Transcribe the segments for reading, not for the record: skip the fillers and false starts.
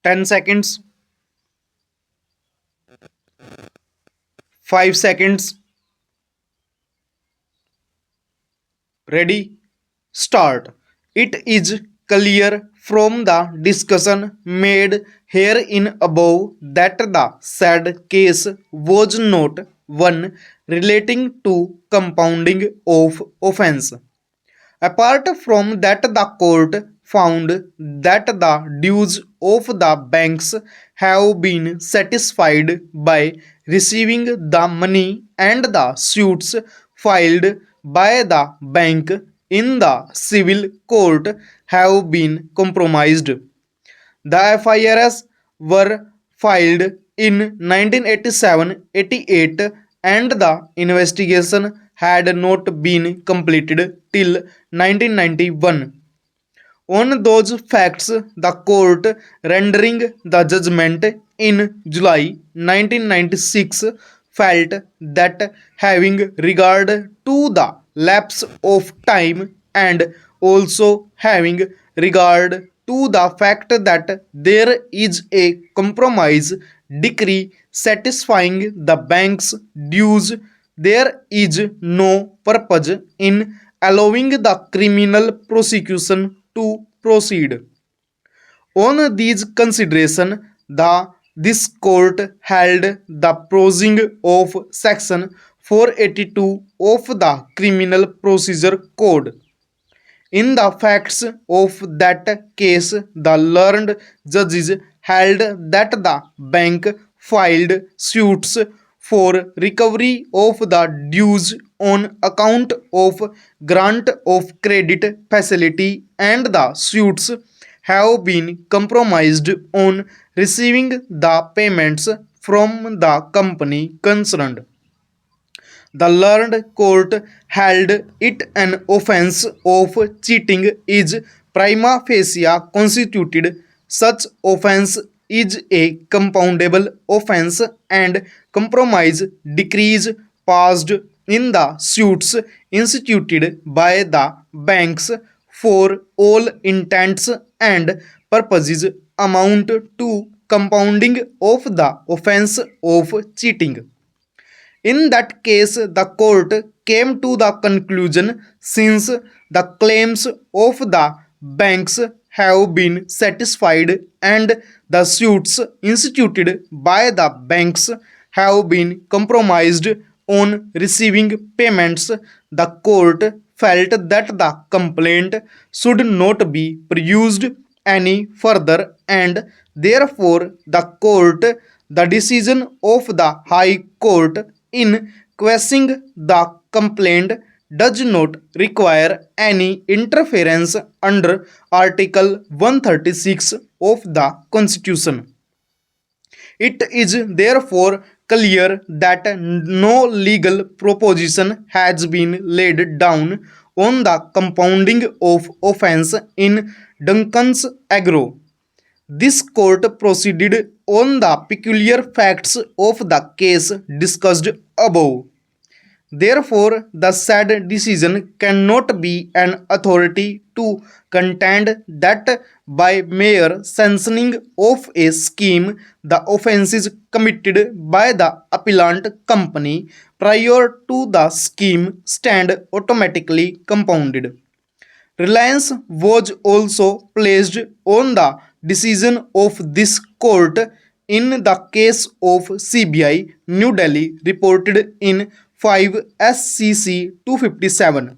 10 seconds, 5 seconds. Ready? Start. It is clear from the discussion made herein above that the said case was not one relating to compounding of offence. Apart from that, the court found that the dues of the banks have been satisfied by receiving the money and the suits filed by the bank in the civil court have been compromised. The FIRs were filed in 1987-88 and the investigation had not been completed till 1991. On those facts, the court rendering the judgment in July 1996 felt that having regard to the lapse of time and also having regard to the fact that there is a compromise decree satisfying the bank's dues, there is no purpose in allowing the criminal prosecution to proceed. On these considerations, this court held the prosing of section 482 of the Criminal Procedure Code. In the facts of that case, the learned judges held that the bank filed suits for recovery of the dues on account of grant of credit facility, and the suits have been compromised on receiving the payments from the company concerned. The learned court held it an offence of cheating is prima facie constituted. Such offence is a compoundable offence, and compromise decrees passed in the suits instituted by the banks for all intents and purposes amount to compounding of the offence of cheating. In that case, the court came to the conclusion, since the claims of the banks have been satisfied and the suits instituted by the banks have been compromised on receiving payments, the court felt that the complaint should not be produced any further, and therefore the decision of the High Court in quashing the complaint does not require any interference under Article 136 of the Constitution. It is therefore clear that no legal proposition has been laid down on the compounding of offence in Duncan's Agro. This court proceeded on the peculiar facts of the case discussed above. Therefore, the said decision cannot be an authority to contend that by mere sanctioning of a scheme, the offences committed by the appellant company prior to the scheme stand automatically compounded. Reliance was also placed on the decision of this court in the case of CBI New Delhi reported in 5 SCC 257.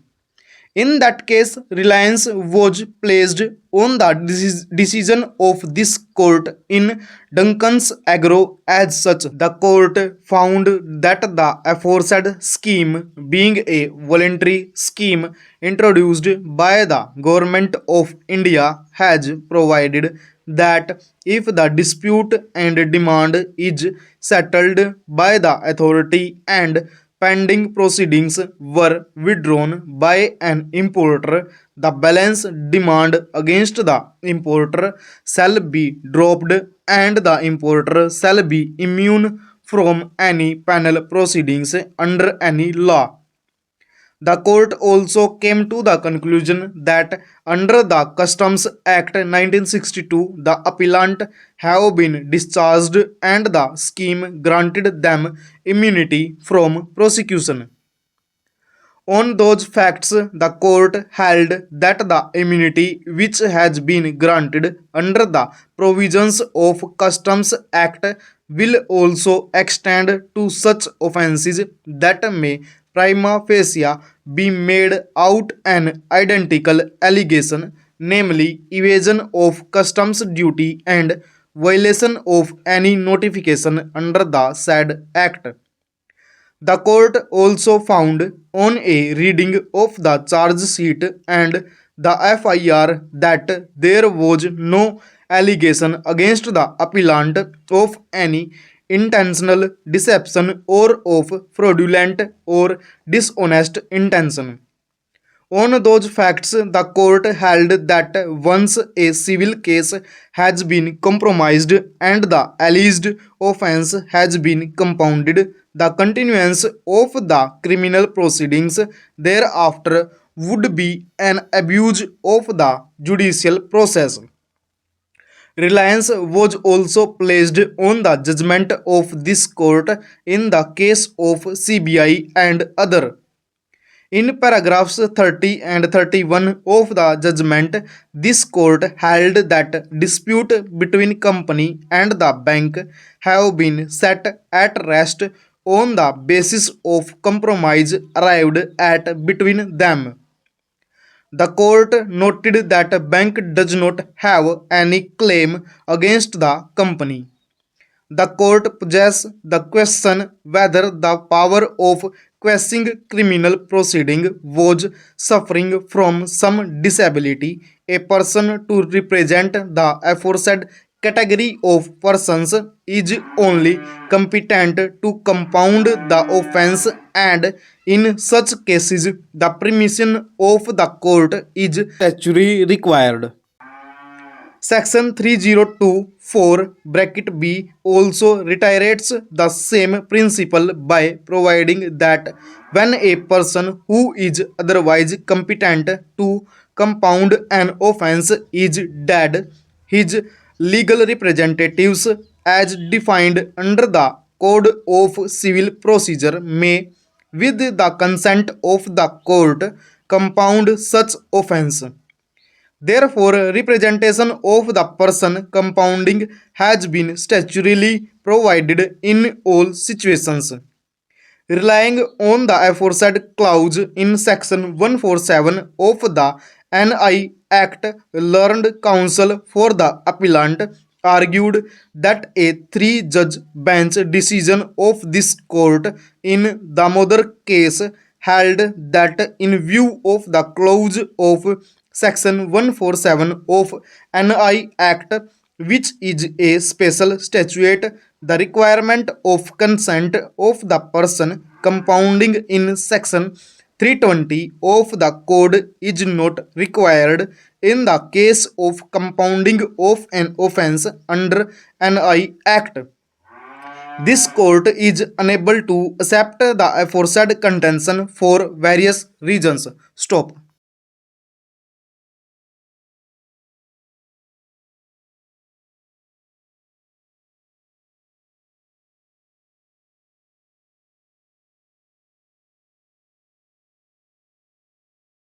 In that case, reliance was placed on the decision of this court in Duncan's Agro. As such, the court found that the aforesaid scheme, being a voluntary scheme introduced by the Government of India, has provided that if the dispute and demand is settled by the authority and pending proceedings were withdrawn by an importer, the balance demand against the importer shall be dropped and the importer shall be immune from any penal proceedings under any law. The court also came to the conclusion that under the Customs Act 1962, the appellant have been discharged and the scheme granted them immunity from prosecution. On those facts, the court held that the immunity which has been granted under the provisions of Customs Act will also extend to such offences that may prima facie be made out an identical allegation, namely evasion of customs duty and violation of any notification under the said act. The court also found on a reading of the charge sheet and the FIR that there was no allegation against the appellant of any intentional deception or of fraudulent or dishonest intention. On those facts, the court held that once a civil case has been compromised and the alleged offence has been compounded, the continuance of the criminal proceedings thereafter would be an abuse of the judicial process. Reliance was also placed on the judgment of this court in the case of CBI and other. In paragraphs 30 and 31 of the judgment, this court held that dispute between company and the bank have been set at rest on the basis of compromise arrived at between them. The court noted that bank does not have any claim against the company. The court possesses the question whether the power of quashing criminal proceeding was suffering from some disability. A person to represent the aforesaid category of persons is only competent to compound the offence, and in such cases the permission of the court is statutorily required. Section 3024 bracket B also reiterates the same principle by providing that when a person who is otherwise competent to compound an offence is dead, his legal representatives, as defined under the Code of Civil Procedure, may, with the consent of the court, compound such offence. Therefore, representation of the person compounding has been statutorily provided in all situations. Relying on the aforesaid clause in section 147 of the NI Act, learned counsel for the appellant argued that a three-judge bench decision of this court in Damodar case held that in view of the clause of section 147 of NI Act, which is a special statute, the requirement of consent of the person compounding in section 320 of the code is not required in the case of compounding of an offence under NI Act. This court is unable to accept the aforesaid contention for various reasons. Stop.